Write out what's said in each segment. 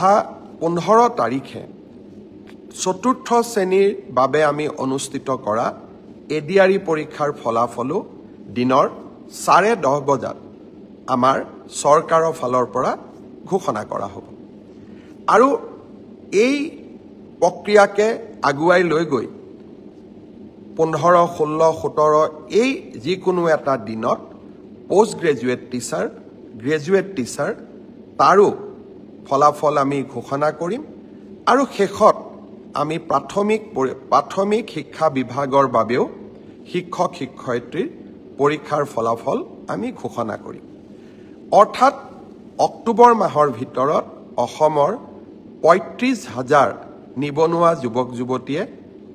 অহা 15 তাৰিখে চতুৰ্থ শ্ৰেণীৰ বাবে আমি অনুষ্ঠিত কৰা এডিআৰই পৰীক্ষাৰ ফলাফলো দিনৰ 10:30 বজাত আমাৰ চৰকাৰৰ ফালৰ পৰা ঘোষণা কৰা হ'ব আৰু এই প্ৰক্ৰিয়াকে আগুৱাই লৈ গৈ 15, 16, 17 এই যিকোনো এটা দিনত post graduate teacher graduate teacher তাৰো ফলাফল আমি ঘোষণা কৰিম আৰু শেষত আমি প্ৰাথমিক শিক্ষা বিভাগৰ বাবেও শিক্ষক শিক্ষয়িত্ৰীৰ পৰীক্ষাৰ ফলাফল আমি ঘোষণা কৰিম অৰ্থাৎ অক্টোবৰ মাহৰ ভিতৰত অসমৰ 35,000 নিবনুৱা যুৱক যুৱতীয়ে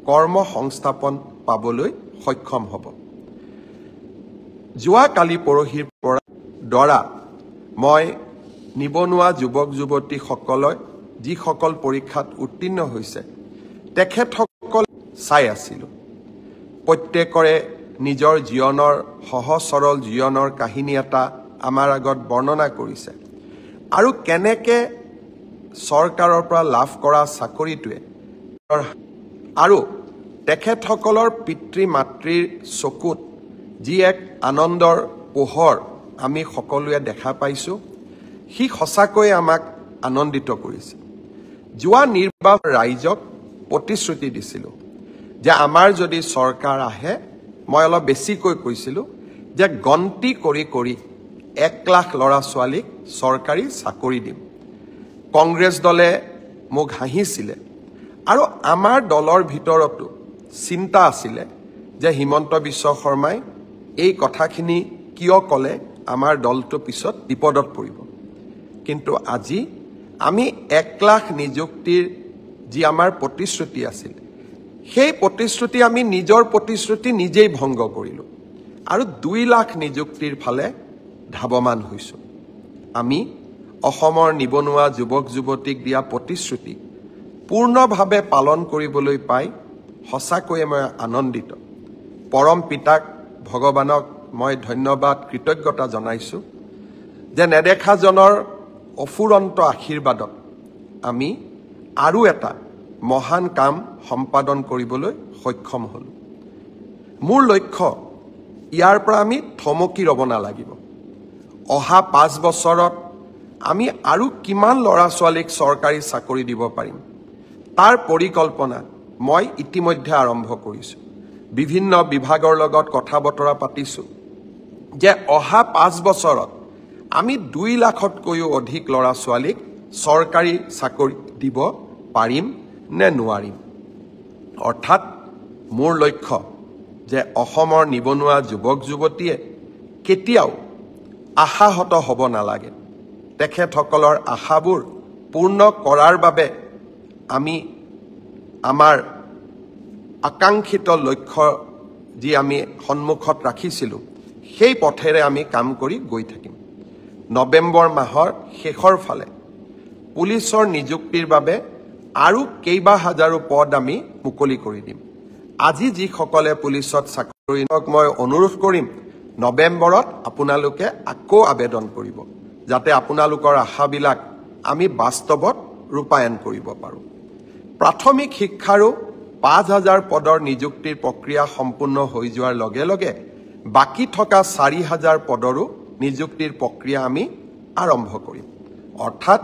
কৰ্ম সংস্থাপন পাবলৈ সক্ষম হ'ব যোৱা কালি পৰহিৰ পৰা মই নিবনুৱা যুৱক যুৱতীসকলক যিসকল পৰীক্ষাত উত্তীৰ্ণ হৈছে তেখেতসকল চাই আছিলোঁ প্ৰত্যেকৰে নিজৰ জীৱনৰ সহজ সৰল জীৱনৰ কাহিনী এটা আমাৰ আগত বৰ্ণনা কৰিছে আৰু কেনেকৈ চৰকাৰৰ পৰা লাভ কৰা চাকৰিটোৱে আৰু তেখেতসকলৰ পিতৃ মাতৃৰ চকুত যি এক আনন্দৰ পোহৰ আমি সকলোৱে দেখা পাইছোঁ সি সঁচাকৈ আমাক আনন্দিত কৰিছে যোৱা নিৰ্বাচন ৰাইজক প্ৰতিশ্ৰুতি দিছিলোঁ যে আমাৰ যদি চৰকাৰ আহে মই অলপ বেছিকৈ কৈছিলোঁ যে গন্তি কৰি কৰি 1 লাখ ল'ৰা ছোৱালীক চৰকাৰী চাকৰি দিম কংগ্ৰেছ দলে মোক হাঁহিছিলে আৰু আমাৰ দলৰ ভিতৰতো চিন্তা আছিলে যে হিমন্ত বিশ্ব শৰ্মাই এই কথাখিনি কিয় ক'লে আমাৰ দলটো পিছত বিপদত পৰিব কিন্তু আজি আমি 1 লাখ নিযুক্তিৰ যি আমাৰ প্ৰতিশ্ৰুতি আছিল সেই প্ৰতিশ্ৰুতি আমি নিজৰ প্ৰতিশ্ৰুতি নিজেই ভংগ কৰিলোঁ আৰু 2 লাখ নিযুক্তিৰ ফালে ধাৱমান হৈছোঁ আমি অসমৰ নিবনুৱা যুৱক যুৱতীক দিয়া প্ৰতিশ্ৰুতি পূৰ্ণভাৱে পালন কৰিবলৈ পাই সঁচাকৈয়ে মই আনন্দিত পৰম পিতাক ভগৱানক মই ধন্যবাদ কৃতজ্ঞতা জনাইছোঁ যে নেদেখাজনৰ অফুৰন্ত আশীৰ্বাদত আমি আৰু এটা মহান কাম সম্পাদন কৰিবলৈ সক্ষম হ'লোঁ মোৰ লক্ষ্য ইয়াৰ পৰা আমি থমকি ৰ'ব নালাগিব অহা 5 বছৰত আমি আৰু কিমান ল'ৰা ছোৱালীক চৰকাৰী চাকৰি দিব পাৰিম তাৰ পৰিকল্পনা মই ইতিমধ্যে আৰম্ভ কৰিছোঁ বিভিন্ন বিভাগৰ লগত কথা বতৰা পাতিছোঁ যে অহা 5 বছৰত আমি 2 লাখতকৈও অধিক ল'ৰা ছোৱালীক চৰকাৰী চাকৰি দিব পাৰিম নে নোৱাৰিম অৰ্থাৎ মোৰ লক্ষ্য যে অসমৰ নিবনুৱা যুৱক যুৱতীয়ে কেতিয়াও আশাহত হ'ব নালাগে তেখেতসকলৰ আশাবোৰ পূৰ্ণ কৰাৰ বাবে আমি আমাৰ আকাংক্ষিত লক্ষ্য যি আমি সন্মুখত ৰাখিছিলোঁ সেই পথেৰে আমি কাম কৰি গৈ থাকিম নৱেম্বৰ মাহৰ শেষৰ ফালে পুলিচৰ নিযুক্তিৰ বাবে আৰু কেইবা হাজাৰো পদ আমি মুকলি কৰি দিম আজি যিসকলে পুলিচত চাকৰি মই অনুৰোধ কৰিম নৱেম্বৰত আপোনালোকে আকৌ আবেদন কৰিব যাতে আপোনালোকৰ আশাবিলাক আমি বাস্তৱত ৰূপায়ণ কৰিব পাৰোঁ প্ৰাথমিক শিক্ষাৰো 5,000 পদৰ নিযুক্তিৰ প্ৰক্ৰিয়া সম্পূৰ্ণ হৈ যোৱাৰ লগে লগে বাকি থকা 4,000 পদৰো নিযুক্তিৰ প্ৰক্ৰিয়া আমি আৰম্ভ কৰিম অৰ্থাৎ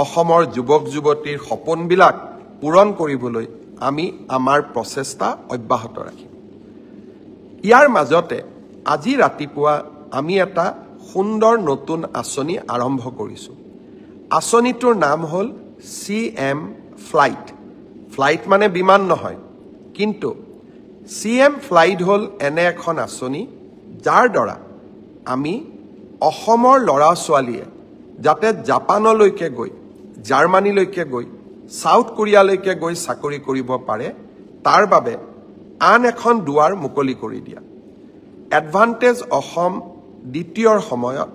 অসমৰ যুৱক যুৱতীৰ সপোনবিলাক পূৰণ কৰিবলৈ আমি আমাৰ প্ৰচেষ্টা অব্যাহত ৰাখিম ইয়াৰ মাজতে আজি ৰাতিপুৱা আমি এটা সুন্দৰ নতুন আঁচনি আৰম্ভ কৰিছোঁ আঁচনিটোৰ নাম হ'ল CM ফ্লাইট মানে বিমান নহয় কিন্তু CM ফ্লাইট হ'ল এনে এখন আঁচনি যাৰ দ্বাৰা আমি অসমৰ ল'ৰা ছোৱালীয়ে যাতে জাপানলৈকে গৈ জাৰ্মানীলৈকে গৈ সাউথ কোৰিয়ালৈকে গৈ চাকৰি কৰিব পাৰে তাৰ বাবে আন এখন দুৱাৰ মুকলি কৰি দিয়া এডভান্টেজ অসম দ্বিতীয়ৰ সময়ত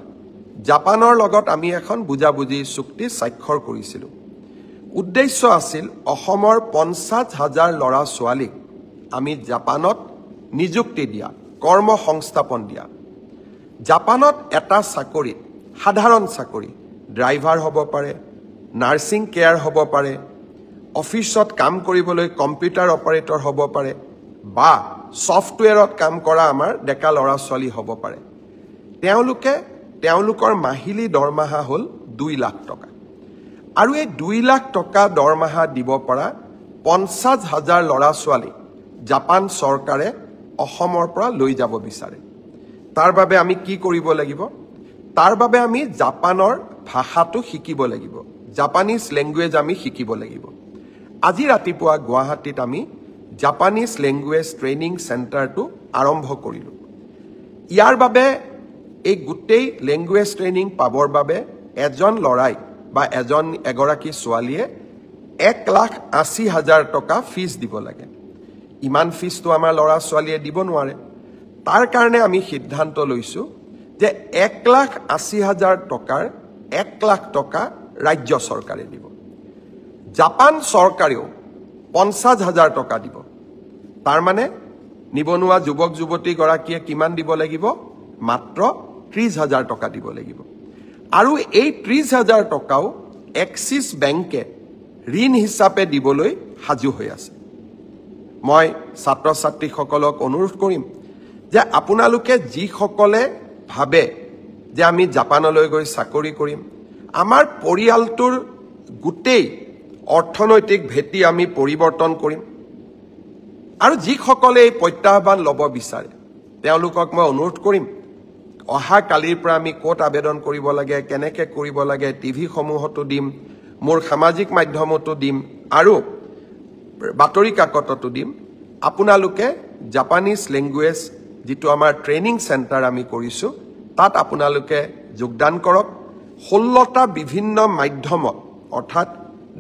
জাপানৰ লগত আমি এখন বুজাবুজি চুক্তি স্বাক্ষৰ কৰিছিলোঁ উদ্দেশ্য আছিল অসমৰ 50,000 ল'ৰা ছোৱালীক আমি জাপানত নিযুক্তি দিয়া কৰ্ম সংস্থাপন দিয়া জাপানত এটা চাকৰি সাধাৰণ চাকৰি ড্ৰাইভাৰ হ'ব পাৰে নাৰ্ছিং কেয়াৰ হ'ব পাৰে, অফিচত কাম কৰিবলৈ কম্পিউটাৰ অপাৰেটৰ হ'ব পাৰে বা ছফ্টৱেৰত কাম কৰা আমাৰ ডেকা ল'ৰা ছোৱালী হ'ব পাৰে। তেওঁলোকৰ মাহিলী দৰমহা হ'ল 2 লাখ টকা। আৰু এই 2 লাখ টকা দৰমহা দিব পৰা 50,000 ল'ৰা ছোৱালী জাপান চৰকাৰে অসমৰ পৰা লৈ যাব বিচাৰে। তাৰ বাবে আমি কি কৰিব লাগিব? তাৰ বাবে আমি জাপানৰ ভাষাটো শিকিব লাগিব, জাপানিজ লেংগুৱেজ আমি শিকিব লাগিব। আজি ৰাতিপুৱা গুৱাহাটীত আমি জাপানিজ লেংগুৱেজ ট্ৰেইনিং চেণ্টাৰটো আৰম্ভ কৰিলোঁ। ইয়াৰ বাবে এই গোটেই লেংগুৱেজ ট্ৰেইনিং পাবৰ বাবে এজন ল'ৰাই বা এগৰাকী ছোৱালীয়ে 1,80,000 টকা ফিজ দিব লাগে। ইমান ফিজটো আমাৰ ল'ৰা ছোৱালীয়ে দিব নোৱাৰে। তাৰ কাৰণে আমি সিদ্ধান্ত লৈছোঁ যে 1,80,000 টকাৰ 1 লাখ টকা ৰাজ্য চৰকাৰে দিব। জাপান চৰকাৰেও 50,000 টকা দিব। তাৰমানে নিবনুৱা যুৱক যুৱতীগৰাকীয়ে কিমান দিব লাগিব? মাত্ৰ 30,000 টকা দিব লাগিব। আৰু এই 30,000 টকাও এক্সিছ বেংকে ঋণ হিচাপে দিবলৈ সাজু হৈ আছে। মই ছাত্ৰ ছাত্ৰীসকলক অনুৰোধ কৰিম যে আপোনালোকে যিসকলে ভাবে যে আমি জাপানলৈ গৈ চাকৰি কৰিম, আমাৰ পৰিয়ালটোৰ গোটেই অৰ্থনৈতিক ভেটি আমি পৰিৱৰ্তন কৰিম, আৰু যিসকলে এই প্ৰত্যাহ্বান ল'ব বিচাৰে তেওঁলোকক মই অনুৰোধ কৰিম, অহা কালিৰ পৰা আমি ক'ত আবেদন কৰিব লাগে, কেনেকৈ কৰিব লাগে, টিভিসমূহতো দিম, মোৰ সামাজিক মাধ্যমতো দিম আৰু বাতৰি কাকততো দিম। আপোনালোকে জাপানিজ লেংগুৱেজ যিটো আমাৰ ট্ৰেইনিং চেণ্টাৰ আমি কৰিছোঁ তাত আপোনালোকে যোগদান কৰক। 16টা বিভিন্ন মাধ্যমত, অৰ্থাৎ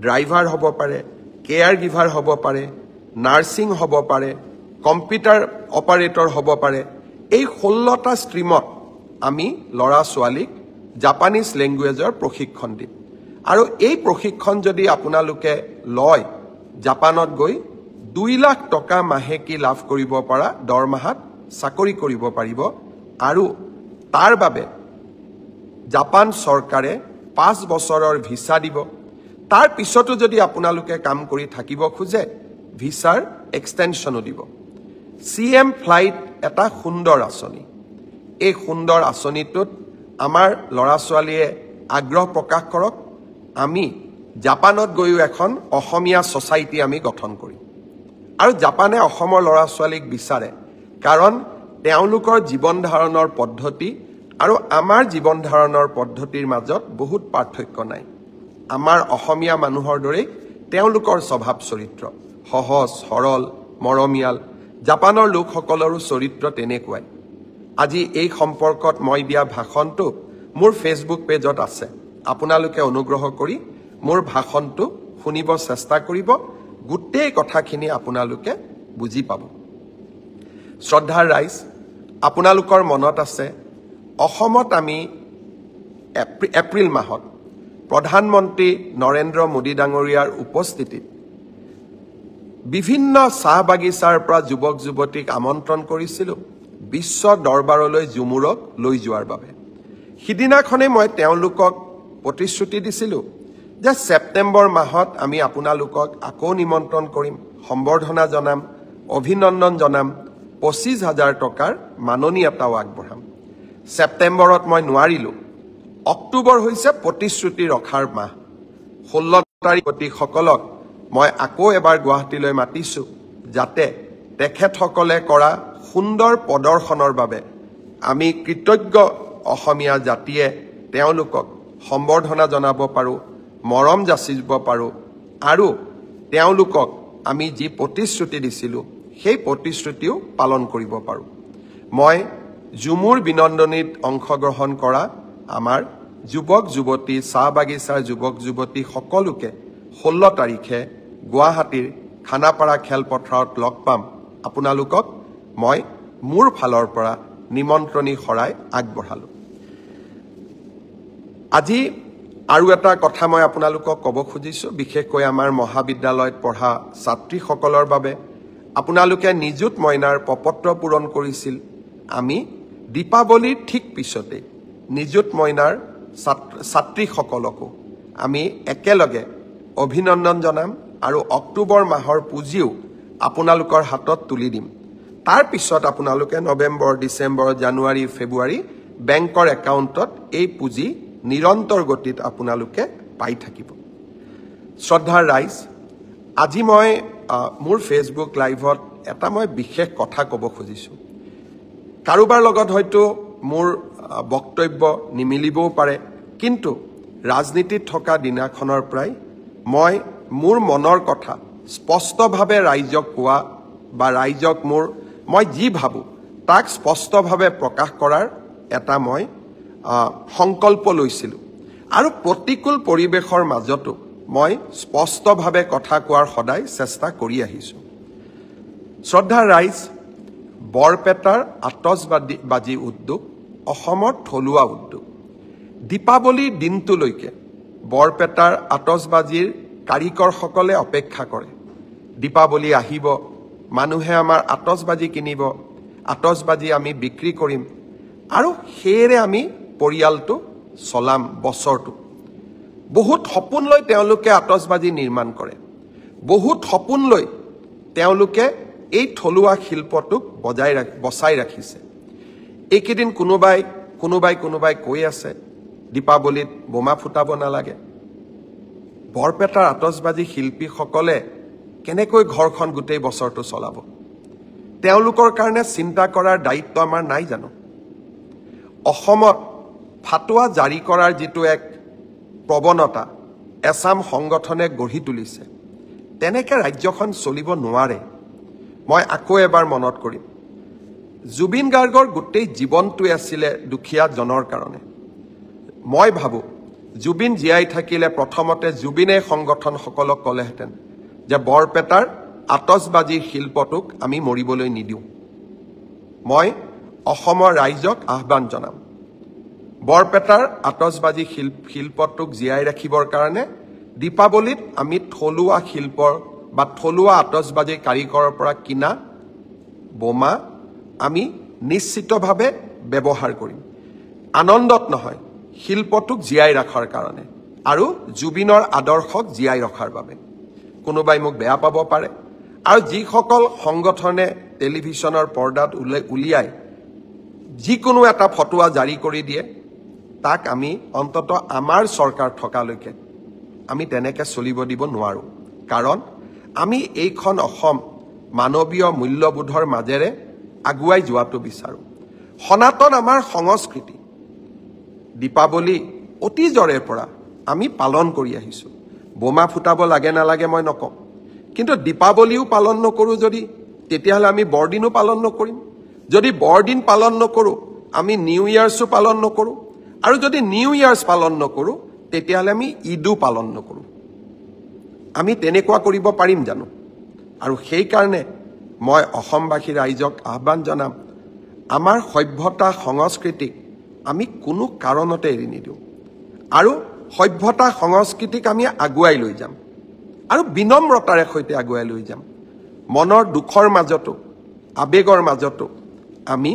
ড্ৰাইভাৰ হ'ব পাৰে, কেয়াৰ গিভাৰ হ'ব পাৰে, নাৰ্ছিং হ'ব পাৰে, কম্পিউটাৰ অপাৰেটৰ হ'ব পাৰে, এই 16টা ষ্ট্ৰীমত আমি ল'ৰা ছোৱালীক জাপানিজ লেংগুৱেজৰ প্ৰশিক্ষণ দিম। আৰু এই প্ৰশিক্ষণ যদি আপোনালোকে লয়, জাপানত গৈ 2 লাখ টকা মাহেকী লাভ কৰিব পৰা দৰমহাত চাকৰি কৰিব পাৰিব। আৰু তাৰ বাবে জাপান চৰকাৰে 5 বছৰৰ ভিছা দিব। তাৰ পিছতো যদি আপোনালোকে কাম কৰি থাকিব খোজে, ভিছাৰ এক্সটেনশ্যনো দিব। CM ফ্লাইট এটা সুন্দৰ আঁচনি। এই সুন্দৰ আঁচনিটোত আমাৰ ল'ৰা ছোৱালীয়ে আগ্ৰহ প্ৰকাশ কৰক। আমি জাপানত গৈও এখন অসমীয়া ছ'চাইটি আমি গঠন কৰিম। আৰু জাপানে অসমৰ ল'ৰা ছোৱালীক বিচাৰে, কাৰণ তেওঁলোকৰ জীৱন ধাৰণৰ পদ্ধতি আৰু আমাৰ জীৱন ধাৰণৰ পদ্ধতিৰ মাজত বহুত পাৰ্থক্য নাই। আমাৰ অসমীয়া মানুহৰ দৰেই তেওঁলোকৰ স্বভাৱ চৰিত্ৰ সহজ সৰল মৰমীয়াল। জাপানৰ লোকসকলৰো চৰিত্ৰ তেনেকুৱাই। আজি এই সম্পৰ্কত মই দিয়া ভাষণটো মোৰ ফেচবুক পেজত আছে। আপোনালোকে অনুগ্ৰহ কৰি মোৰ ভাষণটো শুনিব চেষ্টা কৰিব। গোটেই কথাখিনি আপোনালোকে বুজি পাব। শ্ৰদ্ধাৰ ৰাইজ, আপোনালোকৰ মনত আছে অসমত আমি এপ্ৰিল মাহত প্ৰধানমন্ত্ৰী নৰেন্দ্ৰ মোদী ডাঙৰীয়াৰ উপস্থিতিত বিভিন্ন চাহ বাগিচাৰ পৰা যুৱক যুৱতীক আমন্ত্ৰণ কৰিছিলোঁ বিশ্ব দৰবাৰলৈ ঝুমুৰক লৈ যোৱাৰ বাবে। সিদিনাখনে মই তেওঁলোকক প্ৰতিশ্ৰুতি দিছিলোঁ যে ছেপ্টেম্বৰ মাহত আমি আপোনালোকক আকৌ নিমন্ত্ৰণ কৰিম, সম্বৰ্ধনা জনাম, অভিনন্দন জনাম, 25,000 টকাৰ মাননি এটাও আগবঢ়াম। ছেপ্টেম্বৰত মই নোৱাৰিলোঁ। অক্টোবৰ হৈছে প্ৰতিশ্ৰুতি ৰখাৰ মাহ। 16 তাৰিখসকলক মই আকৌ এবাৰ গুৱাহাটীলৈ মাতিছোঁ, যাতে তেখেতসকলে কৰা সুন্দৰ প্ৰদৰ্শনৰ বাবে আমি কৃতজ্ঞ অসমীয়া জাতিয়ে তেওঁলোকক সম্বৰ্ধনা জনাব পাৰোঁ, মৰম যাচিব পাৰোঁ আৰু তেওঁলোকক আমি যি প্ৰতিশ্ৰুতি দিছিলোঁ সেই প্ৰতিশ্ৰুতিও পালন কৰিব পাৰোঁ। মই ঝুমুৰ বিনন্দনীত অংশগ্ৰহণ কৰা আমাৰ যুৱক যুৱতী, চাহ বাগিচাৰ যুৱক যুৱতী সকলোকে 16 তাৰিখে গুৱাহাটীৰ খানাপাৰা খেলপথাৰত লগ পাম। আপোনালোকক মই মোৰ ফালৰ পৰা নিমন্ত্ৰণী শৰাই আগবঢ়ালোঁ। আজি আৰু এটা কথা মই আপোনালোকক ক'ব খুজিছোঁ, বিশেষকৈ আমাৰ মহাবিদ্যালয়ত পঢ়া ছাত্ৰীসকলৰ বাবে। আপোনালোকে নিযুত মইনাৰ প্ৰপত্ৰ পূৰণ কৰিছিল। আমি দীপাৱলীৰ ঠিক পিছতে নিযুত মইনাৰ ছাত্ৰীসকলকো আমি একেলগে অভিনন্দন জনাম আৰু অক্টোবৰ মাহৰ পুঁজিও আপোনালোকৰ হাতত তুলি দিম তাৰ পিছত আপোনালোকে নৱেম্বৰ ডিসেম্বৰ জানুৱাৰী ফেব্ৰুৱাৰী বেংকৰ একাউণ্টত এই পুঁজি নিৰন্তৰ গতিত আপোনালোকে পাই থাকিব শ্ৰদ্ধাৰ ৰাইজ আজি মই মোৰ ফেসবুক লাইভত এটা মই বিশেষ কথা ক'ব খুজিছো কাৰোবাৰ লগত হয়তো মোৰ বক্তব্য নিমিলিবও পাৰে কিন্তু ৰাজনীতিত থকা দিনাখনৰ প্ৰায় মই মোৰ মনৰ কথা স্পষ্টভাৱে ৰাইজক কোৱা বা ৰাইজক মই যি ভাবো তাক স্পষ্টভাৱে প্ৰকাশ কৰাৰ এটা মই সংকল্প লৈছিলো আৰু প্ৰতিকূল পৰিবেশৰ মাজতো মই স্পষ্টভাৱে কথা কোৱাৰ সদায় চেষ্টা কৰি আহিছো শ্ৰদ্ধাৰ ৰাইজ বৰপেটাৰ আতচবাজি উদ্যোগ অসমৰ থলুৱা উদ্যোগ দীপাৱলীৰ দিনটোলৈকে বৰপেটাৰ আতচবাজিৰ কাৰিকৰসকলে অপেক্ষা কৰে দীপাৱলী আহিব মানুহে আমাৰ আতচবাজি কিনিব আতচবাজি আমি বিক্ৰী কৰিম আৰু হেৰে আমি পৰিয়ালটো চলাম বছৰটো বহুত সপোন লৈ তেওঁলোকে আতচবাজি নিৰ্মাণ কৰে বহুত সপোন লৈ তেওঁলোকে এই থলুৱা শিল্পটোক বচাই ৰাখিছে এইকেদিন কোনোবাই কৈ আছে দীপাৱলীত বোমা ফুটাব নালাগে বৰপেটাৰ আতচবাজি শিল্পীসকলে কেনেকৈ ঘৰখন গোটেই বছৰটো চলাব তেওঁলোকৰ কাৰণে চিন্তা কৰাৰ দায়িত্ব আমাৰ নাই জানো অসমত ফাটুৱা জাৰি কৰাৰ যেটো এক প্ৰবণতা এছাম সংগঠনে গঢ়ি তুলিছে তেনেকে ৰাজ্যখন চলিব নোৱাৰে মই আকৌ এবাৰ মনত কৰিম জুবিন গাৰ্গৰ গোটেই জীৱনটো আছিল দুখিয়া জনৰ কাৰণে মই ভাবো জুবিন জিয়াই থাকিলে প্ৰথমতে জুবিনে সংগঠন সকলক কলেহেঁতেন যে বৰপেটাৰ আতচবাজি শিল্পটোক আমি মৰিবলৈ নিদিও মই অসমৰ ৰাইজক আহ্বান জনাম বৰপেটাৰ আতচবাজি শিল্পটোক জিয়াই ৰাখিবৰ কাৰণে দীপাৱলীত আমি থলুৱা শিল্পৰ বা থলুৱা আতচবাজি কাৰিকৰৰ পৰা কিনা বোমা আমি নিশ্চিতভাৱে ব্যৱহাৰ কৰিম আনন্দত নহয় শিল্পটোক জিয়াই ৰাখাৰ কাৰণে আৰু জুবিনৰ আদৰ্শক জিয়াই ৰখাৰ বাবে কোনোবাই মোক বেয়া পাব পাৰে আৰু যিসকল সংগঠনে টেলিভিছনৰ পৰ্দাত উলিয়াই যিকোনো এটা ফটোৱা জাৰি কৰি দিয়ে তাক আমি অন্তত আমাৰ চৰকাৰ থকালৈকে আমি তেনেকে চলিব দিব নোৱাৰো কাৰণ আমি এইখন অসম মানৱীয় মূল্যবোধৰ মাজেৰে আগুৱাই যোৱাটো বিচাৰো সনাতন আমাৰ সংস্কৃতি দীপাৱলী অতীজৰে পৰা আমি পালন কৰি আহিছো বোমা ফুটাব লাগে নালাগে মই নকওঁ কিন্তু দীপাৱলীও পালন নকৰো যদি তেতিয়াহলে আমি বৰদিনো পালন নকৰিম যদি বৰদিন পালন নকৰো আমি নিউ ইয়াৰ্সও পালন নকৰো আৰু যদি নিউ ইয়াৰ্স পালন নকৰো তেতিয়াহলে আমি ঈদো পালন নকৰো আমি তেনেকুৱা কৰিব পাৰিম জানো আৰু সেই কাৰণে মই অসমবাসী ৰাইজক আহ্বান জনাম আমাৰ সভ্যতা সংস্কৃতিক আমি কোনো কাৰণতে এৰি নিদিও আৰু সভ্যতা সংস্কৃতিক আমি আগুৱাই লৈ যাম আৰু বিনম্ৰতাৰে সৈতে আগুৱাই লৈ যাম মনৰ দুখৰ মাজতো আবেগৰ মাজতো আমি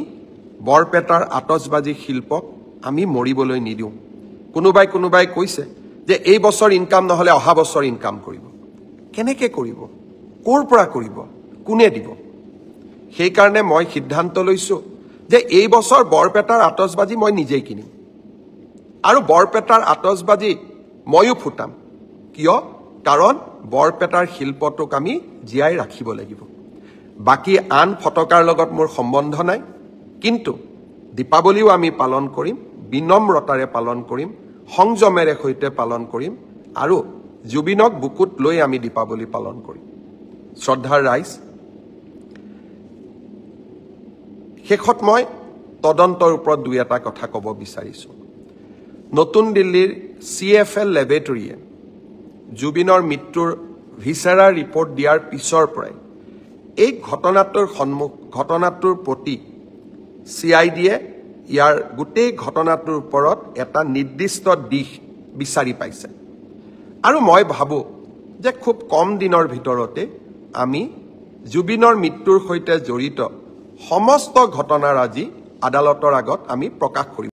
বৰপেটাৰ আতচবাজি শিল্পক আমি মৰিবলৈ নিদিও কোনোবাই কৈছে যে এই বছৰ ইনকাম নহলে অহা বছৰ ইনকাম কৰিব কেনেকৈ কৰিব কোৰ পৰা কৰিব কোনে দিব সেই কাৰণে মই সিদ্ধান্ত লৈছো যে এই বছৰ বৰপেটাৰ আতচবাজি মই নিজেই কিনিম আৰু বৰপেটাৰ আতচবাজি ময়ো ফুটাম কিয় কাৰণ বৰপেটাৰ শিল্পটোক আমি জিয়াই ৰাখিব লাগিব বাকি আন ফটকাৰ লগত মোৰ সম্বন্ধ নাই কিন্তু দীপাৱলীও আমি পালন কৰিম বিনম্ৰতাৰে পালন কৰিম সংযমেৰে সৈতে পালন কৰিম আৰু জুবিনক বুকুত লৈ আমি দীপাৱলী পালন কৰিম শ্ৰদ্ধাৰ ৰাইজ শেষত মই তদন্তৰ ওপৰত দুই এটা কথা ক'ব বিচাৰিছো নতুন দিল্লীৰ CFL ল্যাবৰেটৰীয়ে জুবিনৰ মৃত্যুৰ ভিছাৰা ৰিপৰ্ট দিয়াৰ পিছৰ পৰাই এই ঘটনাটোৰ প্ৰতি CIDয়ে ইয়াৰ গোটেই ঘটনাটোৰ ওপৰত এটা নিৰ্দিষ্ট দিশ বিচাৰি পাইছে আৰু মই ভাবো যে খুব কম দিনৰ ভিতৰতে আমি জুবিনৰ মৃত্যুৰ সৈতে জড়িত সমস্ত ঘটনাৰাজি আদালতৰ আগত আমি প্ৰকাশ কৰিম